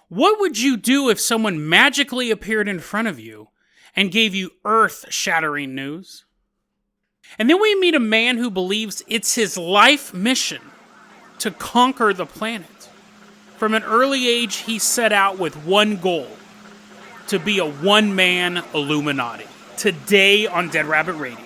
What would you do if someone magically appeared in front of you and gave you earth-shattering news? And then we meet a man who believes it's his life mission to conquer the planet. From an early age, he set out with one goal: to be a one-man Illuminati. Today on Dead Rabbit Radio.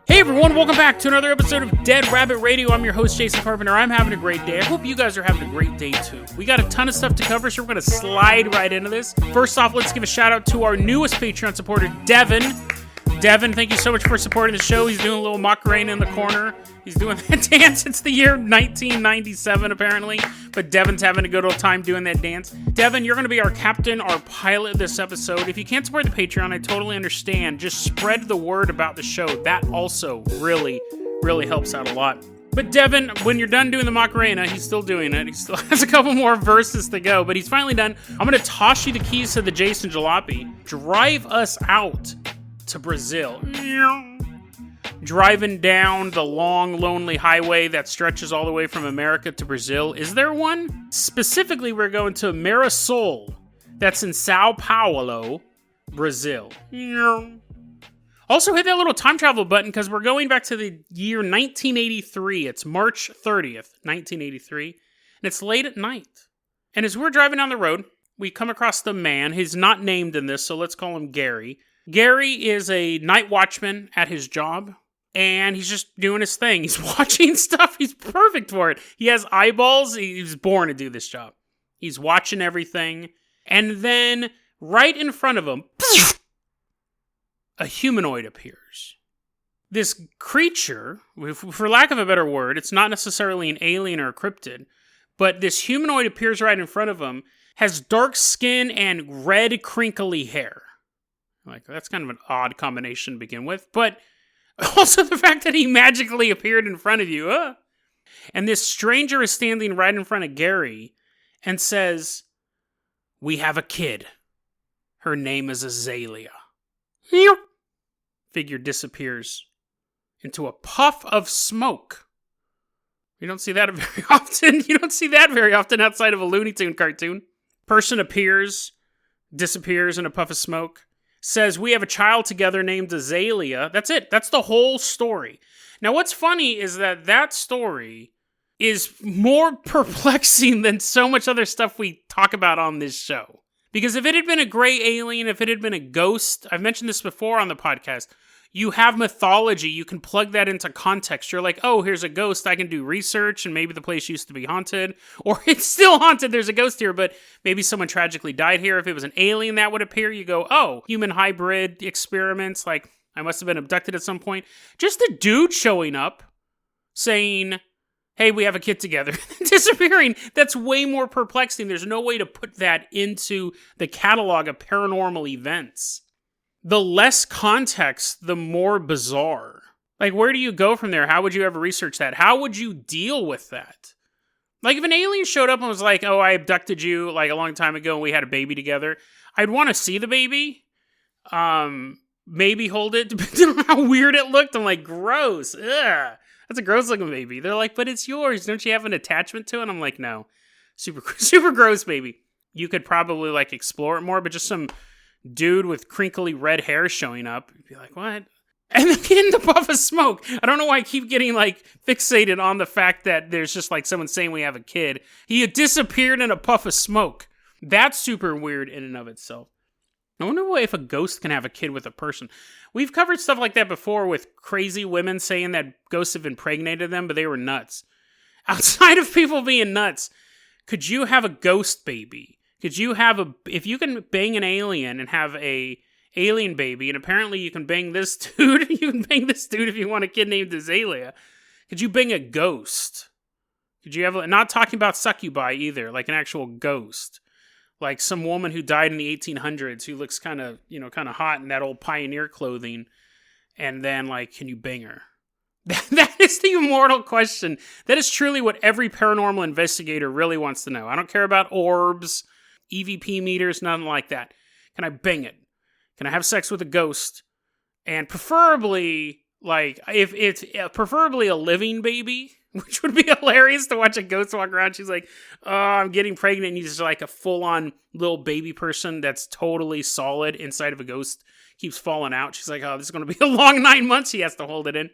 Hey everyone, welcome back to another episode of Dead Rabbit Radio. I'm your host, Jason Carpenter. I'm having a great day. I hope you guys are having a great day too. We got a ton of stuff to cover, so we're going to slide right into this. First off, let's give a shout out to our newest Patreon supporter, Devin. Devin, thank you so much for supporting the show. He's doing a little Macarena in the corner. He's doing that dance. It's the year 1997, apparently. But Devin's having a good old time doing that dance. Devin, you're going to be our captain, our pilot this episode. If you can't support the Patreon, I totally understand. Just spread the word about the show. That also really, really helps out a lot. But Devin, when you're done doing the Macarena, he's still doing it. He still has a couple more verses to go, but he's finally done. I'm going to toss you the keys to the Jason Jalopy. Drive us out to Brazil. Driving down the long, lonely highway that stretches all the way from America to Brazil. Is there one? Specifically, we're going to Mirassol. That's in Sao Paulo, Brazil. Also, hit that little time travel button because we're going back to the year 1983. It's March 30th, 1983. And it's late at night. And as we're driving down the road, we come across the man. He's not named in this, so let's call him Gary. Gary is a night watchman at his job, and he's just doing his thing. He's watching stuff. He's perfect for it. He has eyeballs. He was born to do this job. He's watching everything, and then right in front of him, a humanoid appears. This creature, for lack of a better word, it's not necessarily an alien or a cryptid, but this humanoid appears right in front of him, has dark skin and red crinkly hair. Like, that's kind of an odd combination to begin with. But also the fact that he magically appeared in front of you. And this stranger is standing right in front of Gary and says, "We have a kid. Her name is Azalea." Figure disappears into a puff of smoke. You don't see that very often. You don't see that very often outside of a Looney Tune cartoon. Person appears, disappears in a puff of smoke. Says, "We have a child together named Azalea." That's it. That's the whole story. Now, what's funny is that story is more perplexing than so much other stuff we talk about on this show. Because if it had been a gray alien, if it had been a ghost, I've mentioned this before on the podcast, you have mythology, you can plug that into context. You're like, oh, here's a ghost, I can do research, and maybe the place used to be haunted, or it's still haunted, there's a ghost here, but maybe someone tragically died here. If it was an alien that would appear, you go, oh, human hybrid experiments, like, I must have been abducted at some point. Just a dude showing up, saying, hey, we have a kid together, disappearing. That's way more perplexing. There's no way to put that into the catalog of paranormal events. The less context, the more bizarre. Like, where do you go from there? How would you ever research that? How would you deal with that? Like, if an alien showed up and was like, oh, I abducted you, like, a long time ago and we had a baby together, I'd want to see the baby. Maybe hold it, depending on how weird it looked. I'm like, gross. Ugh. That's a gross looking baby. They're like, but it's yours. Don't you have an attachment to it? I'm like, no. Super, super gross baby. You could probably, like, explore it more, but just some dude with crinkly red hair showing up, you'd be like, what? And then in the puff of smoke. I don't know why I keep getting, like, fixated on the fact that there's just, like, someone saying we have a kid. He had disappeared in a puff of smoke. That's super weird in and of itself. I wonder if a ghost can have a kid with a person. We've covered stuff like that before with crazy women saying that ghosts have impregnated them, but they were nuts. Outside of people being nuts, could you have a ghost baby? Could you have if you can bang an alien and have a alien baby, and apparently you can bang this dude, if you want a kid named Azalea, could you bang a ghost? Could you have, not talking about succubi either, like an actual ghost. Like some woman who died in the 1800s who looks kind of hot in that old pioneer clothing, and then, like, can you bang her? That is the immortal question. That is truly what every paranormal investigator really wants to know. I don't care about orbs, EVP meters, nothing like that. Can I bang it? Can I have sex with a ghost? And preferably, Like, if it's preferably a living baby, which would be hilarious to watch a ghost walk around. She's like, oh, I'm getting pregnant. And he's like a full-on little baby person that's totally solid inside of a ghost. Keeps falling out. She's like, oh, this is going to be a long 9 months. She has to hold it in.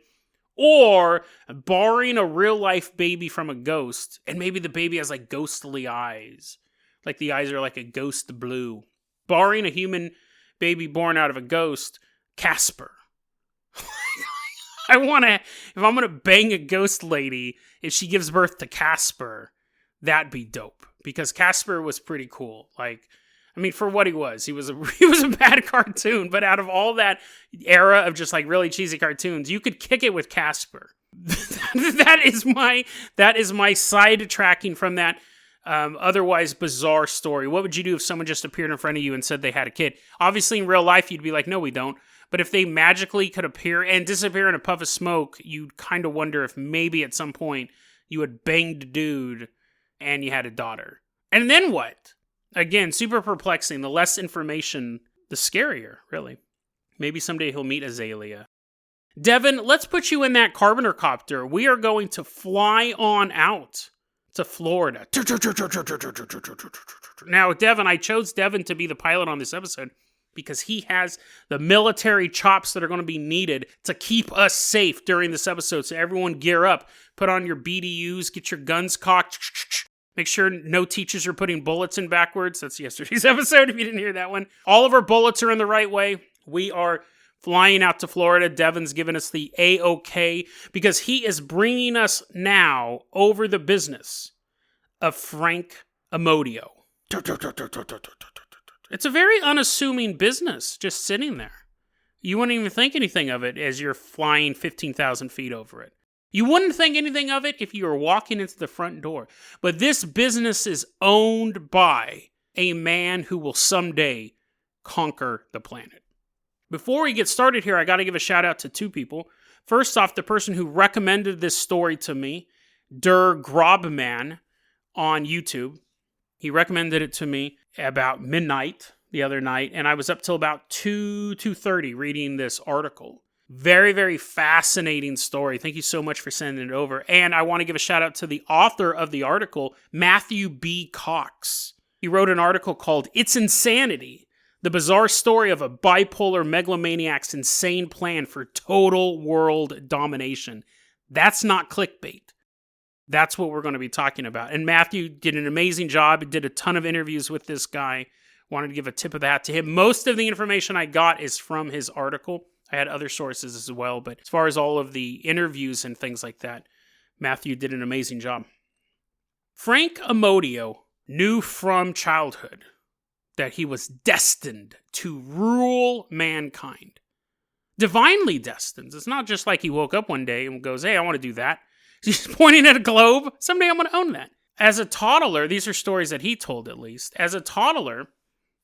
Or borrowing a real-life baby from a ghost, and maybe the baby has like ghostly eyes. Like the eyes are like a ghost blue. Borrowing a human baby born out of a ghost, Casper. If I'm going to bang a ghost lady, if she gives birth to Casper, that'd be dope. Because Casper was pretty cool. Like, I mean, for what he was a bad cartoon, but out of all that era of just like really cheesy cartoons, you could kick it with Casper. that is my side tracking from that otherwise bizarre story. What would you do if someone just appeared in front of you and said they had a kid? Obviously, in real life, you'd be like, no, we don't. But if they magically could appear and disappear in a puff of smoke, you'd kind of wonder if maybe at some point you had banged a dude and you had a daughter. And then what? Again, super perplexing. The less information, the scarier, really. Maybe someday he'll meet Azalea. Devin, let's put you in that Carpenter copter. We are going to fly on out to Florida. Now, Devin, I chose Devin to be the pilot on this episode because he has the military chops that are going to be needed to keep us safe during this episode. So everyone gear up, put on your BDUs, get your guns cocked. Make sure no teachers are putting bullets in backwards. That's yesterday's episode, if you didn't hear that one. All of our bullets are in the right way. We are flying out to Florida. Devin's given us the A-OK because he is bringing us now over the business of Frank Amodo. It's a very unassuming business just sitting there. You wouldn't even think anything of it as you're flying 15,000 feet over it. You wouldn't think anything of it if you were walking into the front door. But this business is owned by a man who will someday conquer the planet. Before we get started here, I got to give a shout out to two people. First off, the person who recommended this story to me, Der Grobman on YouTube. He recommended it to me about midnight the other night, and I was up till about 2:30 reading this article. Very, very fascinating story. Thank you so much for sending it over. And I want to give a shout out to the author of the article, Matthew B. Cox. He wrote an article called It's Insanity, the bizarre story of a bipolar megalomaniac's insane plan for total world domination. That's not clickbait. That's what we're going to be talking about. And Matthew did an amazing job. He did a ton of interviews with this guy. Wanted to give a tip of the hat to him. Most of the information I got is from his article. I had other sources as well, but as far as all of the interviews and things like that, Matthew did an amazing job. Frank Amodo knew from childhood that he was destined to rule mankind. Divinely destined. It's not just like he woke up one day and goes, hey, I want to do that. He's pointing at a globe. Someday I'm going to own that. As a toddler, these are stories that he told at least. As a toddler,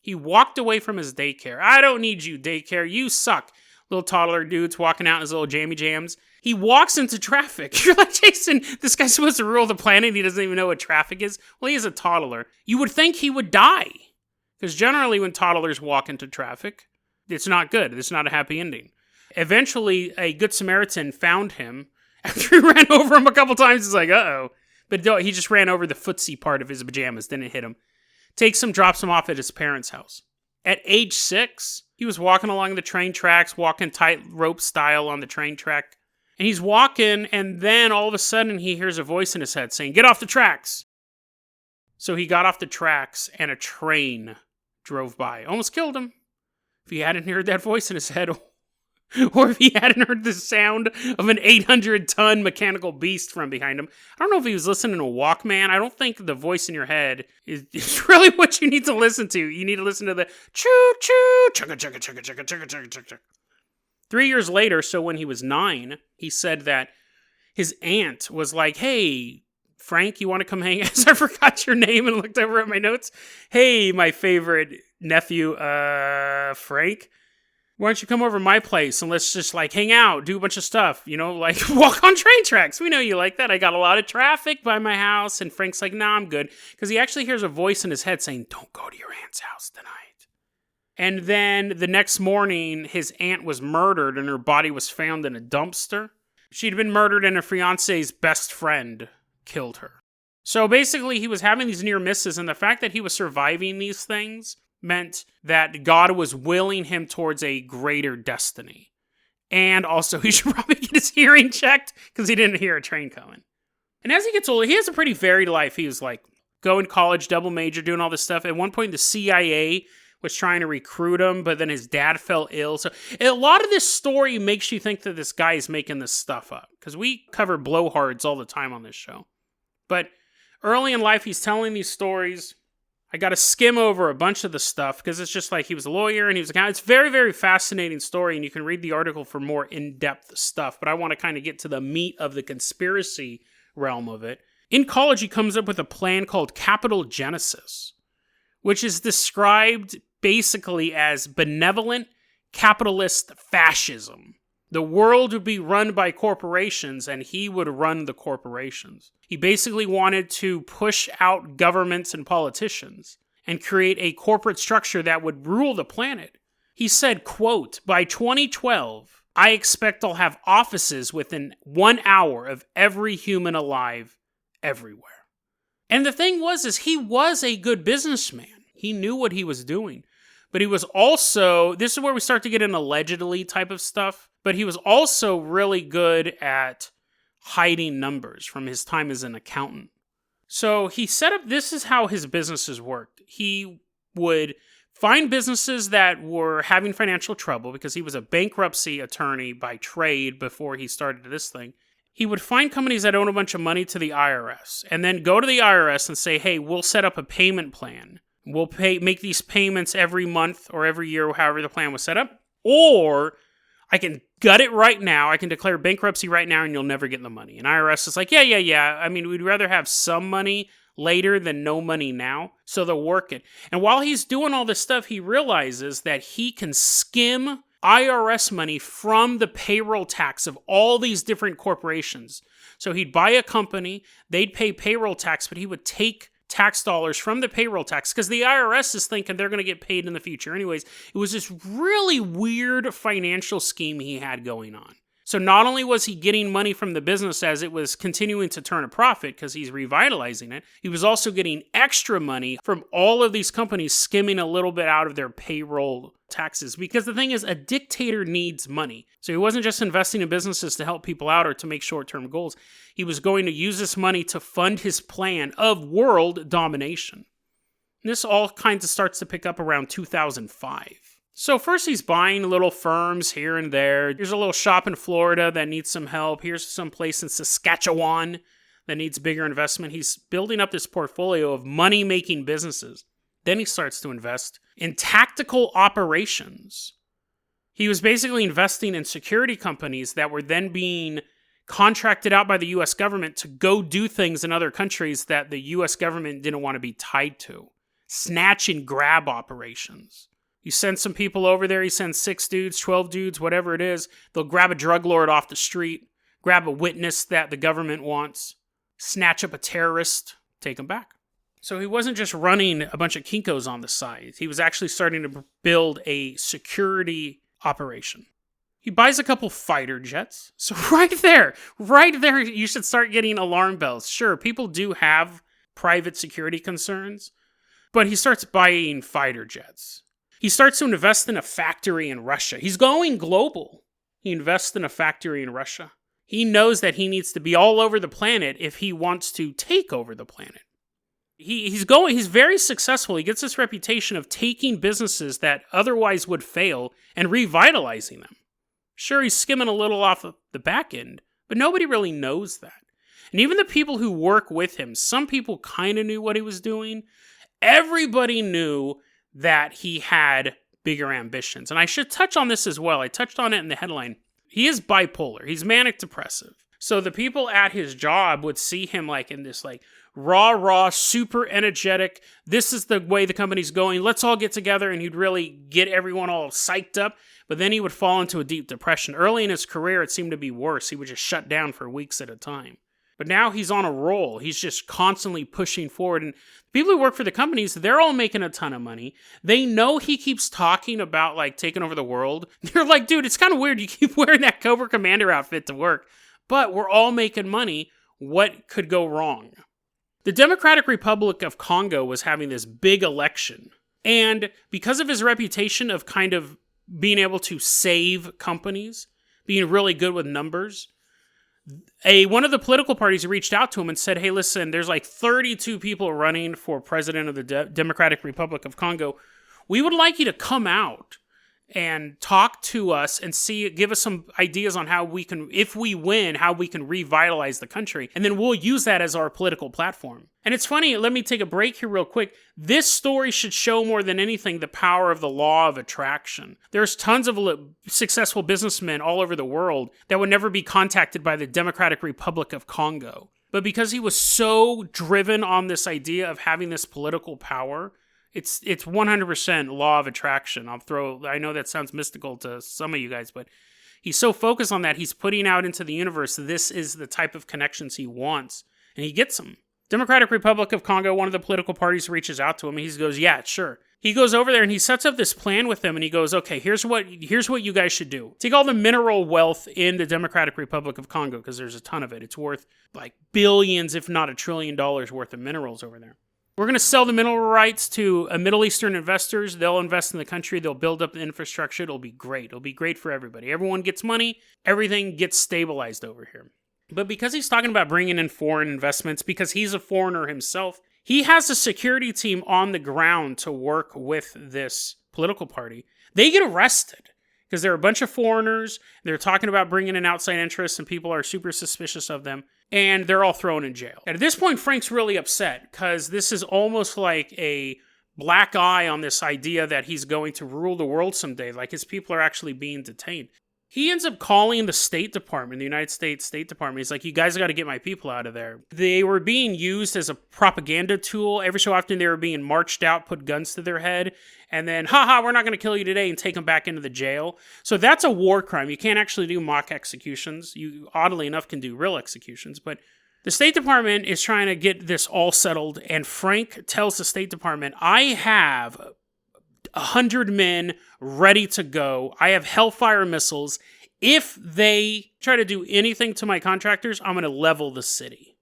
he walked away from his daycare. I don't need you, daycare. You suck. Little toddler dude's walking out in his little jammy jams. He walks into traffic. You're like, Jason, this guy's supposed to rule the planet. He doesn't even know what traffic is. Well, he is a toddler. You would think he would die. Because generally when toddlers walk into traffic, it's not good. It's not a happy ending. Eventually, a Good Samaritan found him. After he ran over him a couple times, he's like, uh-oh. But no, he just ran over the footsie part of his pajamas, didn't hit him. Takes him, drops him off at his parents' house. At age 6, he was walking along the train tracks, walking tightrope style on the train track. And he's walking, and then all of a sudden he hears a voice in his head saying, get off the tracks. So he got off the tracks, and a train drove by. Almost killed him. If he hadn't heard that voice in his head, or if he hadn't heard the sound of an 800-ton mechanical beast from behind him. I don't know if he was listening to a Walkman. I don't think the voice in your head is really what you need to listen to. You need to listen to the choo-choo, chugga-chugga, chugga-chugga, chugga-chugga, chugga-chugga. 3 years later, so when he was 9, he said that his aunt was like, hey, Frank, you want to come hang out? I forgot your name and looked over at my notes. Hey, my favorite nephew, Frank. Why don't you come over to my place and let's just like hang out, do a bunch of stuff, you know, like walk on train tracks. We know you like that. I got a lot of traffic by my house. And Frank's like, nah, I'm good. Because he actually hears a voice in his head saying, don't go to your aunt's house tonight. And then the next morning, his aunt was murdered and her body was found in a dumpster. She'd been murdered and her fiance's best friend killed her. So basically, he was having these near misses, and the fact that he was surviving these things meant that God was willing him towards a greater destiny. And also, he should probably get his hearing checked because he didn't hear a train coming. And as he gets older, he has a pretty varied life. He was like going to college, double major, doing all this stuff. At one point, the CIA was trying to recruit him, but then his dad fell ill. So a lot of this story makes you think that this guy is making this stuff up, because we cover blowhards all the time on this show. But early in life, he's telling these stories. I got to skim over a bunch of the stuff because it's just like he was a lawyer and he was a guy. It's a very, very fascinating story, and you can read the article for more in-depth stuff. But I want to kind of get to the meat of the conspiracy realm of it. In college, he comes up with a plan called Capital Genesis, which is described basically as benevolent capitalist fascism. The world would be run by corporations, and he would run the corporations. He basically wanted to push out governments and politicians and create a corporate structure that would rule the planet. He said, quote, "By 2012, I expect I'll have offices within 1 hour of every human alive everywhere." And the thing is he was a good businessman. He knew what he was doing. But he was also, this is where we start to get an allegedly type of stuff, but he was also really good at hiding numbers from his time as an accountant. So he set up, this is how his businesses worked. He would find businesses that were having financial trouble because he was a bankruptcy attorney by trade before he started this thing. He would find companies that own a bunch of money to the IRS and then go to the IRS and say, hey, we'll set up a payment plan. We'll make these payments every month or every year, however the plan was set up. Or I can gut it right now. I can declare bankruptcy right now and you'll never get the money. And IRS is like, yeah. I mean, we'd rather have some money later than no money now. So they'll work it. And while he's doing all this stuff, he realizes that he can skim IRS money from the payroll tax of all these different corporations. So he'd buy a company, they'd pay payroll tax, but he would take tax dollars from the payroll tax because the IRS is thinking they're going to get paid in the future. Anyways, it was this really weird financial scheme he had going on. So not only was he getting money from the business as it was continuing to turn a profit because he's revitalizing it, he was also getting extra money from all of these companies skimming a little bit out of their payroll taxes. Because the thing is, a dictator needs money. So he wasn't just investing in businesses to help people out or to make short-term goals. He was going to use this money to fund his plan of world domination. And this all kinds of starts to pick up around 2005. So first he's buying little firms here and there. Here's a little shop in Florida that needs some help. Here's some place in Saskatchewan that needs bigger investment. He's building up this portfolio of money-making businesses. Then he starts to invest in tactical operations. He was basically investing in security companies that were then being contracted out by the U.S. government to go do things in other countries that the U.S. government didn't want to be tied to. Snatch and grab operations. You send some people over there, you send 6 dudes, 12 dudes, whatever it is. They'll grab a drug lord off the street, grab a witness that the government wants, snatch up a terrorist, take him back. So he wasn't just running a bunch of Kinkos on the side. He was actually starting to build a security operation. He buys a couple fighter jets. So right there, you should start getting alarm bells. Sure, people do have private security concerns, but he starts buying fighter jets. He starts to invest in a factory in Russia. He's going global. He invests in a factory in Russia. He knows that he needs to be all over the planet if he wants to take over the planet. He's very successful. He gets this reputation of taking businesses that otherwise would fail and revitalizing them. Sure, he's skimming a little off of the back end, but nobody really knows that. And even the people who work with him, some people kind of knew what he was doing. Everybody knew that he had bigger ambitions. And I should touch on this as well. I touched on it in the headline. He is bipolar. He's manic depressive. So the people at his job would see him like in this like raw, super energetic, this is the way the company's going, let's all get together, and he'd really get everyone all psyched up. But then he would fall into a deep depression. Early in his career, it seemed to be worse. He would just shut down for weeks at a time. But now he's on a roll. He's just constantly pushing forward. And people who work for the companies, they're all making a ton of money. They know he keeps talking about, like, taking over the world. They're like, dude, it's kind of weird you keep wearing that Cobra Commander outfit to work. But we're all making money. What could go wrong? The Democratic Republic of Congo was having this big election. And because of his reputation of kind of being able to save companies, being really good with numbers, one of the political parties reached out to him and said, hey, listen, there's like 32 people running for president of the Democratic Republic of Congo. We would like you to come out and talk to us and give us some ideas on how we can, if we win, how we can revitalize the country. And then we'll use that as our political platform. And it's funny, let me take a break here real quick. This story should show more than anything the power of the law of attraction. There's tons of successful businessmen all over the world that would never be contacted by the Democratic Republic of Congo. But because he was so driven on this idea of having this political power, it's 100% law of attraction. I know that sounds mystical to some of you guys, but he's so focused on that, he's putting out into the universe, this is the type of connections he wants, and he gets them. Democratic Republic of Congo, one of the political parties reaches out to him, and he goes, yeah, sure. He goes over there and he sets up this plan with them, and he goes, okay, here's what you guys should do. Take all the mineral wealth in the Democratic Republic of Congo, because there's a ton of it. It's worth like billions, if not $1 trillion worth of minerals over there. We're going to sell the mineral rights to Middle Eastern investors. They'll invest in the country. They'll build up the infrastructure. It'll be great. It'll be great for everybody. Everyone gets money. Everything gets stabilized over here. But because he's talking about bringing in foreign investments, because he's a foreigner himself, he has a security team on the ground to work with this political party. They get arrested because they're a bunch of foreigners. They're talking about bringing in outside interests, and people are super suspicious of them. And they're all thrown in jail. And at this point, Frank's really upset because this is almost like a black eye on this idea that he's going to rule the world someday. Like his people are actually being detained. He ends up calling the State Department, the United States State Department. He's like, you guys got to get my people out of there. They were being used as a propaganda tool. Every so often they were being marched out, put guns to their head, and then, we're not going to kill you today, and take them back into the jail. So that's a war crime. You can't actually do mock executions. You, oddly enough, can do real executions. But the State Department is trying to get this all settled, and Frank tells the State Department, I have 100 men ready to go. I have Hellfire missiles. If they try to do anything to my contractors, I'm going to level the city.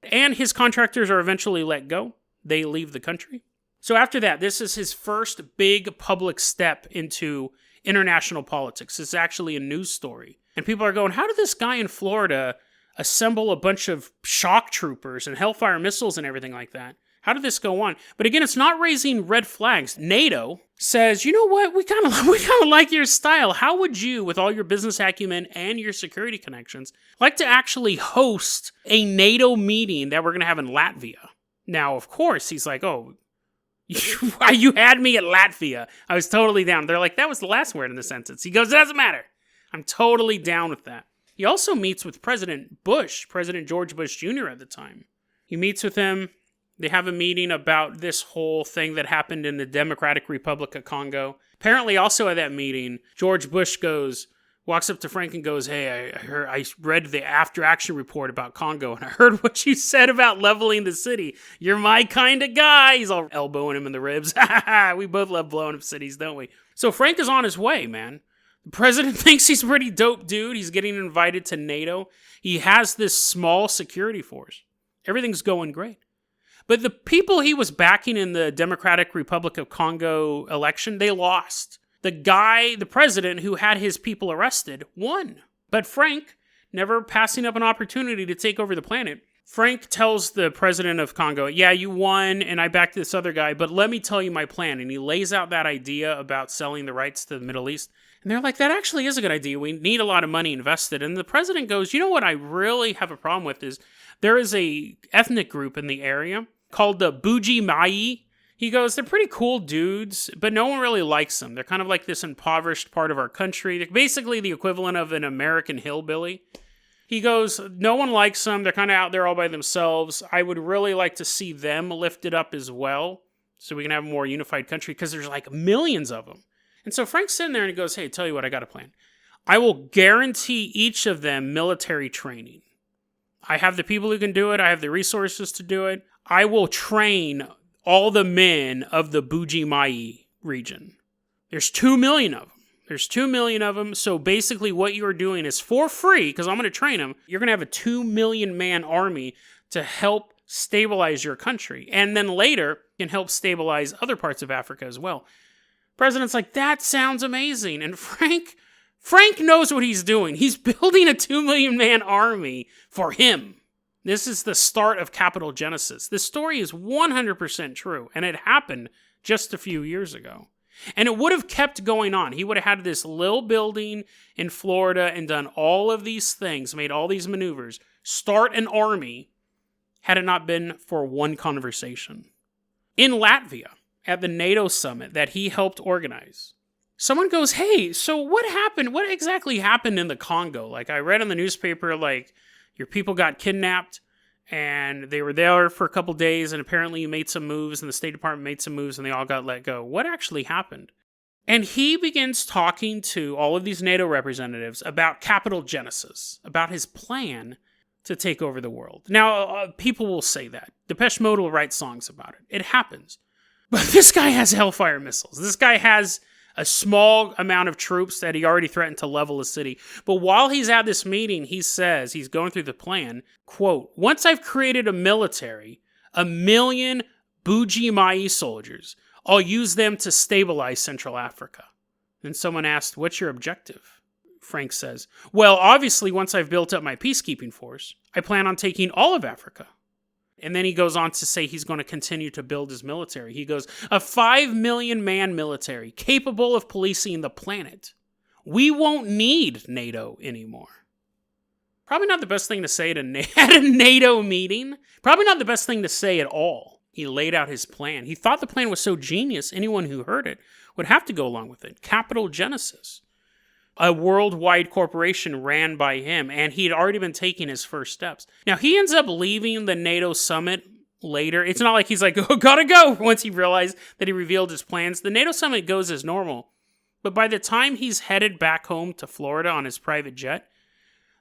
And his contractors are eventually let go. They leave the country. So after that, this is his first big public step into international politics. It's actually a news story. And people are going, how did this guy in Florida assemble a bunch of shock troopers and Hellfire missiles and everything like that? How did this go on? But again, it's not raising red flags. NATO says, you know what? We kind of like your style. How would you, with all your business acumen and your security connections, like to actually host a NATO meeting that we're going to have in Latvia? Now, of course, he's like, oh, you had me at Latvia. I was totally down. They're like, that was the last word in the sentence. He goes, it doesn't matter. I'm totally down with that. He also meets with President George Bush Jr. at the time. He meets with him. They have a meeting about this whole thing that happened in the Democratic Republic of Congo. Apparently, also at that meeting, George Bush walks up to Frank and goes, hey, I read the after-action report about Congo, and I heard what you said about leveling the city. You're my kind of guy. He's all elbowing him in the ribs. We both love blowing up cities, don't we? So Frank is on his way, man. The president thinks he's a pretty dope dude. He's getting invited to NATO. He has this small security force. Everything's going great. But the people he was backing in the Democratic Republic of Congo election, they lost. The president who had his people arrested, won. But Frank, never passing up an opportunity to take over the planet, Frank tells the president of Congo, yeah, you won, and I backed this other guy, but let me tell you my plan. And he lays out that idea about selling the rights to the Middle East. And they're like, that actually is a good idea. We need a lot of money invested. And the president goes, you know what I really have a problem with is there is a ethnic group in the area called the Buji Mai. He goes, they're pretty cool dudes, but no one really likes them. They're kind of like this impoverished part of our country. They're basically the equivalent of an American hillbilly. He goes, no one likes them. They're kind of out there all by themselves. I would really like to see them lifted up as well so we can have a more unified country because there's like millions of them. And so Frank's sitting there and he goes, hey, tell you what, I got a plan. I will guarantee each of them military training. I have the people who can do it. I have the resources to do it. I will train all the men of the Bujimai region. There's 2 million of them. There's 2 million of them. So basically what you are doing is for free, because I'm going to train them, you're going to have a 2 million man army to help stabilize your country. And then later can help stabilize other parts of Africa as well. President's like, that sounds amazing. And Frank knows what he's doing. He's building a 2 million man army for him. This is the start of capital genesis. This story is 100% true, and it happened just a few years ago. And it would have kept going on. He would have had this little building in Florida and done all of these things, made all these maneuvers, start an army, had it not been for one conversation. In Latvia, at the NATO summit that he helped organize, someone goes, hey, so what happened? What exactly happened in the Congo? Like, I read in the newspaper, like, your people got kidnapped, and they were there for a couple days, and apparently you made some moves, and the State Department made some moves, and they all got let go. What actually happened? And he begins talking to all of these NATO representatives about capital genesis, about his plan to take over the world. Now, people will say that. Depeche Mode will write songs about it. It happens. But this guy has Hellfire missiles. This guy has a small amount of troops that he already threatened to level a city. But while he's at this meeting, he says, he's going through the plan, quote, once I've created a military, 1 million Bujimai soldiers, I'll use them to stabilize Central Africa. Then someone asked, what's your objective? Frank says, well, obviously, once I've built up my peacekeeping force, I plan on taking all of Africa. And then he goes on to say he's going to continue to build his military. He goes, a 5 million man military capable of policing the planet. We won't need NATO anymore. Probably not the best thing to say at a NATO meeting. Probably not the best thing to say at all. He laid out his plan. He thought the plan was so genius, anyone who heard it would have to go along with it. Capital Genesis. A worldwide corporation ran by him, and he had already been taking his first steps. Now, he ends up leaving the NATO summit later. It's not like he's like, oh, gotta go, once he realized that he revealed his plans. The NATO summit goes as normal. But by the time he's headed back home to Florida on his private jet,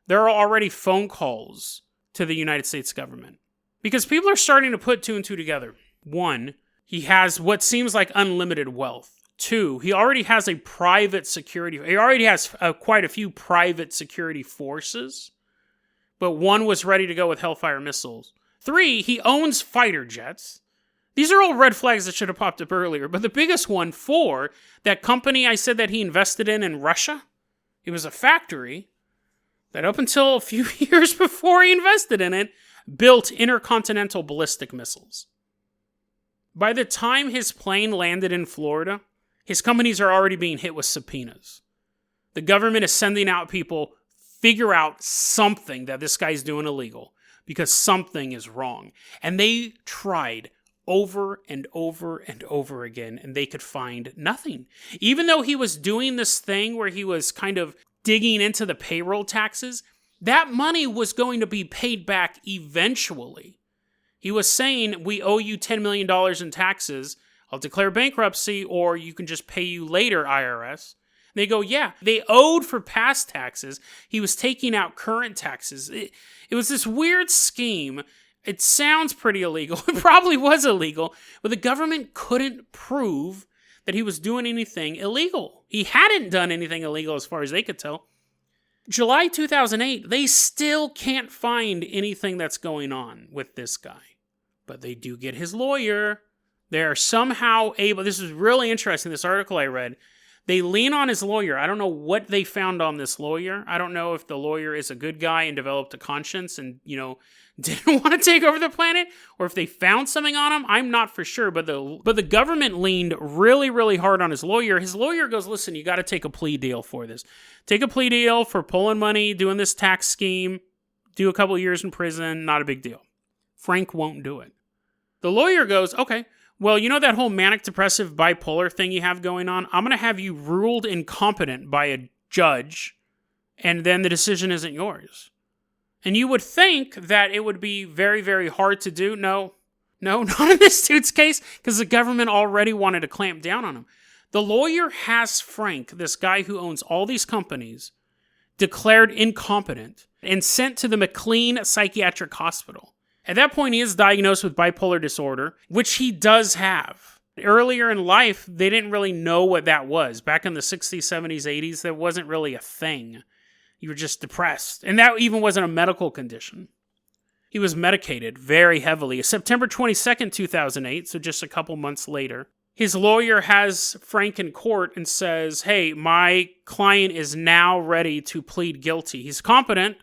there are already phone calls to the United States government. Because people are starting to put 2 and 2 together. 1, he has what seems like unlimited wealth. 2, he already has a private security. He already has quite a few private security forces, but 1 was ready to go with Hellfire missiles. 3, he owns fighter jets. These are all red flags that should have popped up earlier, but the biggest one, 4, that company I said that he invested in Russia, it was a factory that up until a few years before he invested in it, built intercontinental ballistic missiles. By the time his plane landed in Florida, his companies are already being hit with subpoenas. The government is sending out people, figure out something that this guy's doing illegal, because something is wrong. And they tried over and over and over again, and they could find nothing. Even though he was doing this thing where he was kind of digging into the payroll taxes, that money was going to be paid back eventually. He was saying, we owe you $10 million in taxes. I'll declare bankruptcy, or you can just pay you later, IRS. And they go, yeah, they owed for past taxes. He was taking out current taxes. It was this weird scheme. It sounds pretty illegal. It probably was illegal, but the government couldn't prove that he was doing anything illegal. He hadn't done anything illegal as far as they could tell. July 2008, they still can't find anything that's going on with this guy. But they do get his lawyer. They're somehow able, this is really interesting, this article I read, they lean on his lawyer. I don't know what they found on this lawyer. I don't know if the lawyer is a good guy and developed a conscience and, didn't want to take over the planet, or if they found something on him. I'm not for sure, but the government leaned really, really hard on his lawyer. His lawyer goes, listen, you got to take a plea deal for this. Take a plea deal for pulling money, doing this tax scheme, do a couple years in prison, not a big deal. Frank won't do it. The lawyer goes, okay, well, that whole manic depressive bipolar thing you have going on? I'm going to have you ruled incompetent by a judge, and then the decision isn't yours. And you would think that it would be very, very hard to do. No, not in this dude's case, because the government already wanted to clamp down on him. The lawyer has Frank, this guy who owns all these companies, declared incompetent, and sent to the McLean Psychiatric Hospital. At that point, he is diagnosed with bipolar disorder, which he does have. Earlier in life, they didn't really know what that was. Back in the 60s, 70s, 80s, that wasn't really a thing. You were just depressed. And that even wasn't a medical condition. He was medicated very heavily. September 22nd, 2008, so just a couple months later, his lawyer has Frank in court and says, hey, my client is now ready to plead guilty. He's competent.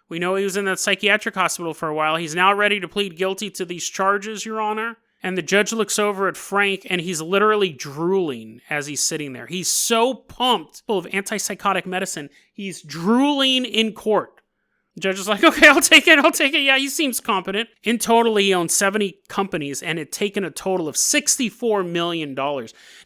We know he was in that psychiatric hospital for a while. He's now ready to plead guilty to these charges, Your Honor. And the judge looks over at Frank, and he's literally drooling as he's sitting there. He's so pumped full of antipsychotic medicine, he's drooling in court. The judge is like, okay, I'll take it. Yeah, he seems competent. In total, he owned 70 companies and had taken a total of $64 million.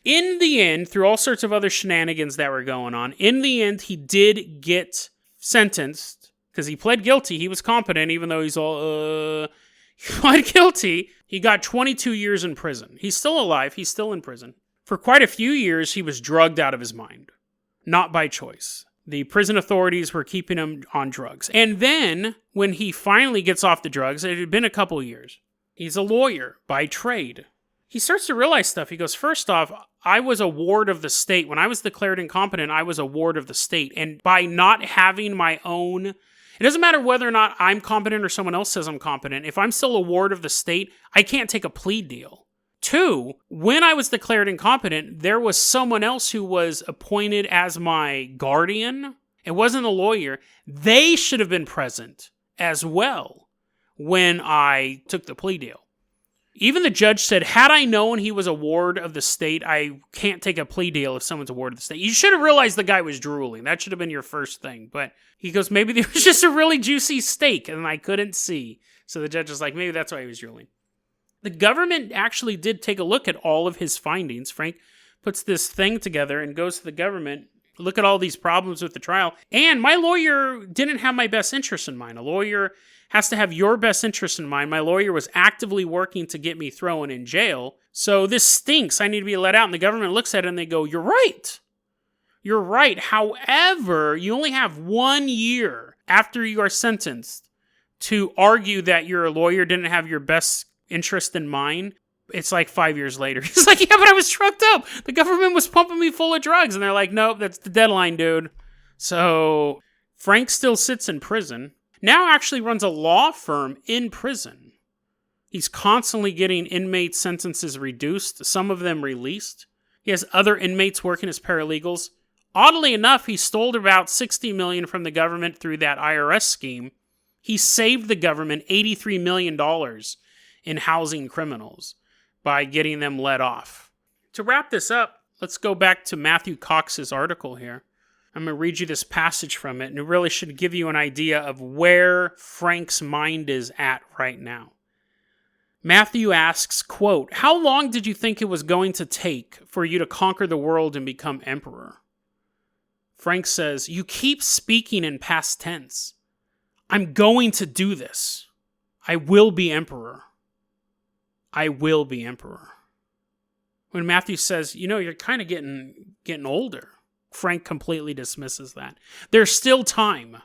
In the end, through all sorts of other shenanigans that were going on, in the end, he did get sentenced because he pled guilty. He was competent, even though he's all, he pled guilty. He got 22 years in prison. He's still alive. He's still in prison. For quite a few years, he was drugged out of his mind. Not by choice. The prison authorities were keeping him on drugs. And then, when he finally gets off the drugs, it had been a couple years. He's a lawyer by trade. He starts to realize stuff. He goes, first off, I was a ward of the state. When I was declared incompetent, I was a ward of the state. And by not having my own... It doesn't matter whether or not I'm competent or someone else says I'm competent. If I'm still a ward of the state, I can't take a plea deal. 2, when I was declared incompetent, there was someone else who was appointed as my guardian. It wasn't a lawyer. They should have been present as well when I took the plea deal. Even the judge said, had I known he was a ward of the state, I can't take a plea deal if someone's a ward of the state. You should have realized the guy was drooling. That should have been your first thing. But he goes, maybe there was just a really juicy steak and I couldn't see. So the judge was like, maybe that's why he was drooling. The government actually did take a look at all of his findings. Frank puts this thing together and goes to the government, look at all these problems with the trial. And my lawyer didn't have my best interest in mind. A lawyer has to have your best interest in mind. My lawyer was actively working to get me thrown in jail. So this stinks. I need to be let out. And the government looks at it and they go, you're right. You're right. However, you only have 1 year after you are sentenced to argue that your lawyer didn't have your best interest in mind. It's like 5 years later. He's like, yeah, but I was trucked up. The government was pumping me full of drugs. And they're like, nope, that's the deadline, dude. So Frank still sits in prison. Now actually runs a law firm in prison. He's constantly getting inmate sentences reduced, some of them released. He has other inmates working as paralegals. Oddly enough, he stole about $60 million from the government through that IRS scheme. He saved the government $83 million in housing criminals by getting them let off. To wrap this up, let's go back to Matthew Cox's article here. I'm going to read you this passage from it, and it really should give you an idea of where Frank's mind is at right now. Matthew asks, quote, how long did you think it was going to take for you to conquer the world and become emperor? Frank says, you keep speaking in past tense. I'm going to do this. I will be emperor. I will be emperor. When Matthew says, you're kind of getting older, Frank completely dismisses that. There's still time.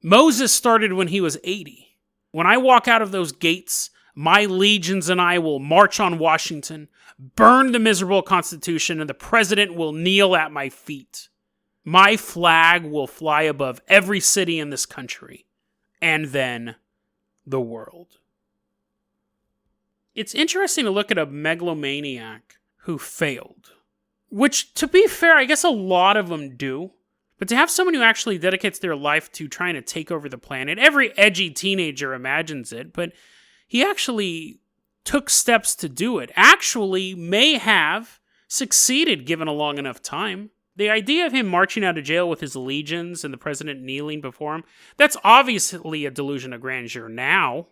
Moses started when he was 80. When I walk out of those gates, my legions and I will march on Washington, burn the miserable Constitution, and the president will kneel at my feet. My flag will fly above every city in this country, and then the world. It's interesting to look at a megalomaniac who failed. Which, to be fair, I guess a lot of them do. But to have someone who actually dedicates their life to trying to take over the planet, every edgy teenager imagines it, but he actually took steps to do it. Actually may have succeeded given a long enough time. The idea of him marching out of jail with his legions and the president kneeling before him, that's obviously a delusion of grandeur now.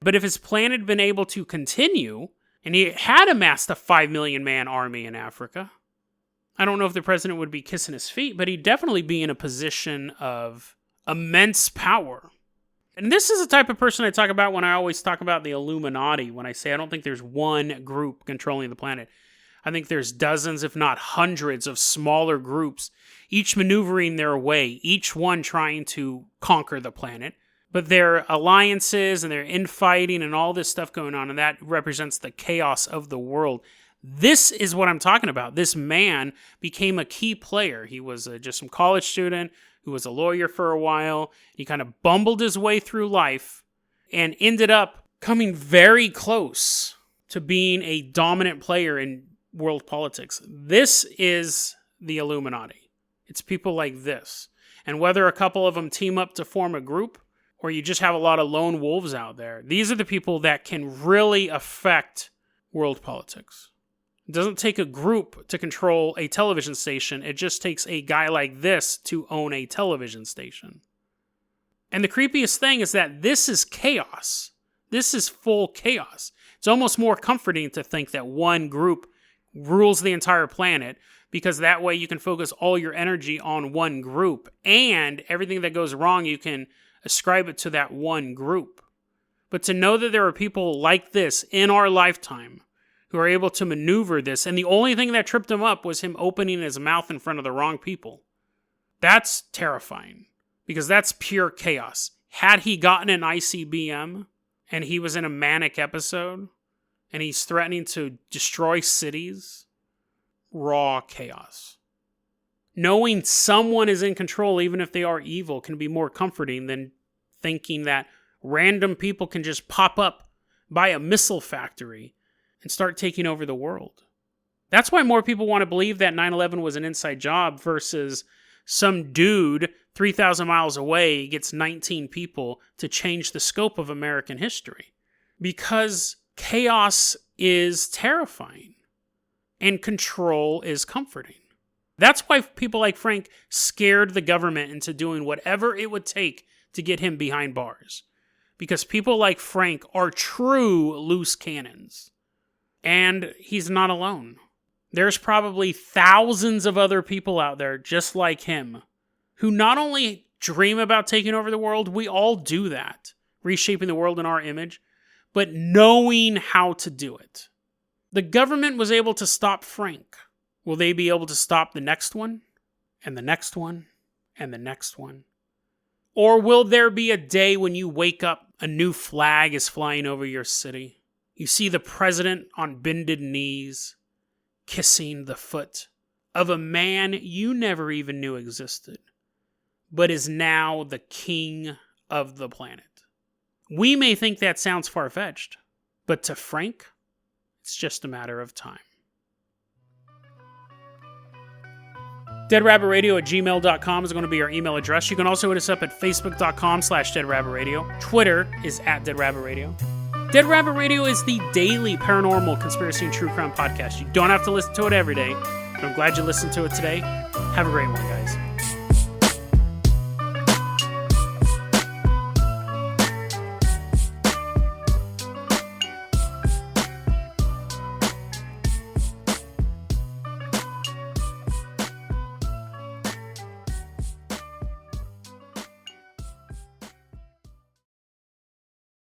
But if his plan had been able to continue, and he had amassed a 5 million man army in Africa, I don't know if the president would be kissing his feet, but he'd definitely be in a position of immense power. And this is the type of person I talk about when I always talk about the Illuminati, when I say I don't think there's one group controlling the planet. I think there's dozens, if not hundreds, of smaller groups, each maneuvering their way, each one trying to conquer the planet. But their alliances and their infighting and all this stuff going on, and that represents the chaos of the world. This is what I'm talking about. This man became a key player. He was just some college student who was a lawyer for a while. He kind of bumbled his way through life and ended up coming very close to being a dominant player in world politics. This is the Illuminati. It's people like this. And whether a couple of them team up to form a group, or you just have a lot of lone wolves out there, these are the people that can really affect world politics. It doesn't take a group to control a television station. It just takes a guy like this to own a television station. And the creepiest thing is that this is chaos. This is full chaos. It's almost more comforting to think that one group rules the entire planet, because that way you can focus all your energy on one group, and everything that goes wrong, you can ascribe it to that one group. But to know that there are people like this in our lifetime who are able to maneuver this, and the only thing that tripped him up was him opening his mouth in front of the wrong people. That's terrifying, because that's pure chaos. Had he gotten an ICBM and he was in a manic episode and he's threatening to destroy cities, raw chaos. Knowing someone is in control, even if they are evil, can be more comforting than thinking that random people can just pop up, buy a missile factory, and start taking over the world. That's why more people want to believe that 9/11 was an inside job versus some dude 3,000 miles away gets 19 people to change the scope of American history. Because chaos is terrifying and control is comforting. That's why people like Frank scared the government into doing whatever it would take to get him behind bars. Because people like Frank are true loose cannons. And he's not alone. There's probably thousands of other people out there just like him who not only dream about taking over the world, we all do that, reshaping the world in our image, but knowing how to do it. The government was able to stop Frank. Will they be able to stop the next one, and the next one, and the next one? Or will there be a day when you wake up, a new flag is flying over your city? You see the president on bended knees, kissing the foot of a man you never even knew existed, but is now the king of the planet. We may think that sounds far-fetched, but to Frank, it's just a matter of time. DeadRabbitRadio@gmail.com is going to be our email address. You can also hit us up at Facebook.com/DeadRabbitRadio. Twitter is @DeadRabbitRadio. Dead Rabbit Radio is the daily paranormal, conspiracy, and true crime podcast. You don't have to listen to it every day, but I'm glad you listened to it today. Have a great one, guys.